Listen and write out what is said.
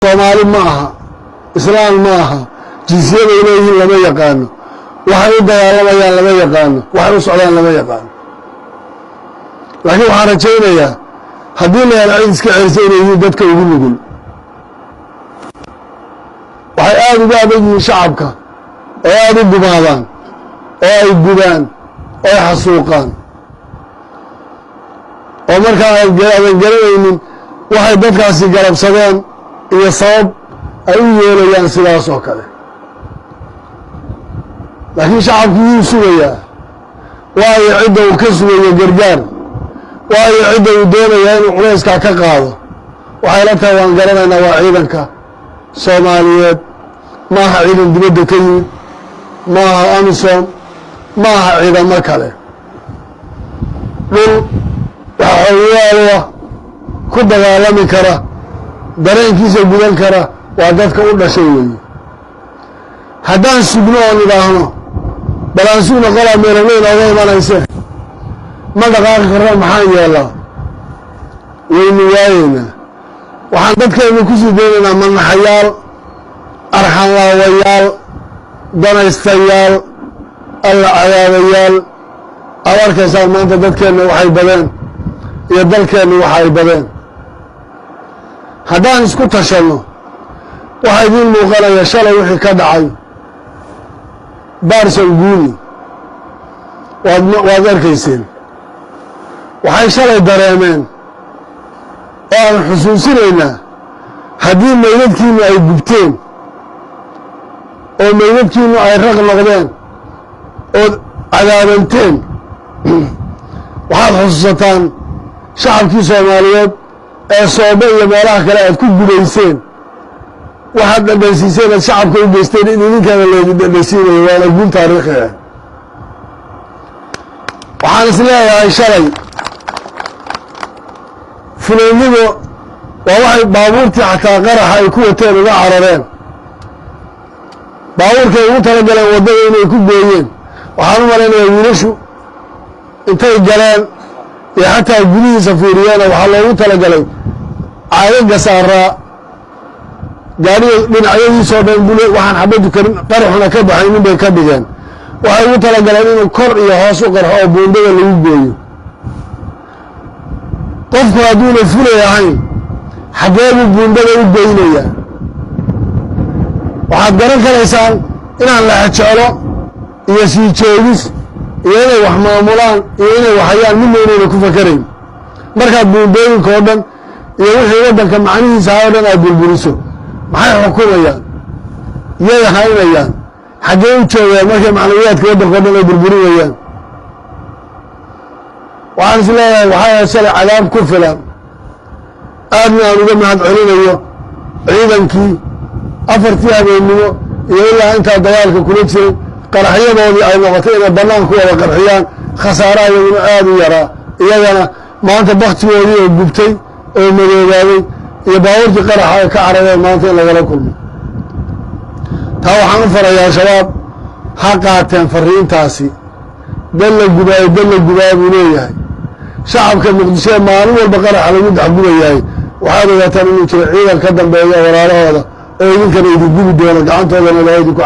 Soomaali maaha Islaam maaha jinsiyada inay lama yaqaan waxay u dagaalamayaan lama yaqaan waxay u socdaan lama yaqaan laakiin waxaan rajaynayaa haddii la helo cid iska celisay inay dadka ugu nugul waxay aad uga adag yihiin shacabka oo aad u gumaadaan oo ay gubaan oo ay xasuuqaan oo markaa ay garanaynin waxay dadkaasi garabsadeen iyo sabab ay u yeelayaan sidaas oo kale laakiin shacabku wuu sugayaa waayo cidda uu ka sugayo gargaar waayo cidda uu doonayaa inuu culayskaa ka qaado waxay la tahay waan garanaynaa waa ciidanka Soomaaliyeed maaha ciidan dibadda ka yimid maaha amisom maaha ciidamo kale dhul waxaa xoogyaal ku dagaalami kara dareenkiisa gudan kara waa dadka u dhashay weeye haddaan sugno oo nidhaahno balaan sugna qolaa meelameyn oga imanayse ma dhaqaaqi karna maxaan yeelaa waynu waayeynaa waxaan dadkeennu ku sii daynaynaa manaxayaal arxanlaawayaal danaystayaal alla cadaabayaal aad arkaysaan maanta dadkeenna waxay badeen iyo dalkeenna waxa ay badeen haddaan isku tashanno waxaa idiin muuqanaya shalay wixii ka dhacay baarsan guuni waad arkayseen waxay shalay dareemeen oo aan xusuusinaynaa haddii meydadkiinnu ay gubteen oo meydadkiinnu ay raq noqdeen ood cadaabanteen waxaad xusuusataan shacabkii Soomaaliyeed ee soobe iyo meelaha kale aad ku gudayseen waxaad dhadhansiiseen aad shacabka u geysteen in idinkaana loogu dhadhansiinayo waana guul taariikhi ah waxaan is leeyahay shalay fulaynidu waa waxay baabuurtii xataa qaraxa ay ku wateen uga carareen baabuurkay ugu talagaleen waddada inay ku gooyeen waxaan u malaynayaa wiilashu intay galeen iyo xataa gudihiisa fiiriyeena waxaa loogu talagalay caagaga saaraa gaariga dhinacyadiisoo dhan bule waxaan xabaddu karin qaraxuna ka baxaynin bay ka dhigeen waxay ugu talagaleen inuu kor iyo hoos u qarxo oo buundada lagu gooyo qofku hadduuna fulay ahayn xaggee buu buundada u goynayaa waxaad garan karaysaan inaan laxajeclo iyo sii joogis iyo inay wax maamulaan iyo inay waxayaan midna inayna ku fakarayn markaad buundooyinka oo dhan iyo wixii waddanka macnihiisa ha o dhan aad burburiso maxay xukumayaan iyay haynayaan xaggee u joogaan markay macnawiyaadka waddanka o dhan ay burburinayaan waxaan is leeyahay waxaa yahay shalay cadaab ku filan aadna aan uga mahad celinayo ciidankii afartii habeennimo iyo ilaa intaa dagaalka kula jiray qaraxyadoodii ay noqotay inay bannaan ku wada qarxiyaan khasaaraha iyaguna aad u yaraa iyagana maanta baktigoodii oo gubtay oo madoobaaday iyo baabuurtii qaraxa ay ka carareen maanta in lagala kulmo taa waxaan u farayaa shabaab ha qaateen fariintaasi dal la gubaayo dal la gubaayo buu leeyahay shacabka muqdisho ee maalin walba qaraxa lagu dexgubayahay waxaad ogaataan inuu jiro ciidan ka dambeeya walaalahooda oo idinkana idin gubi doono gacantoodana ilaahay idinku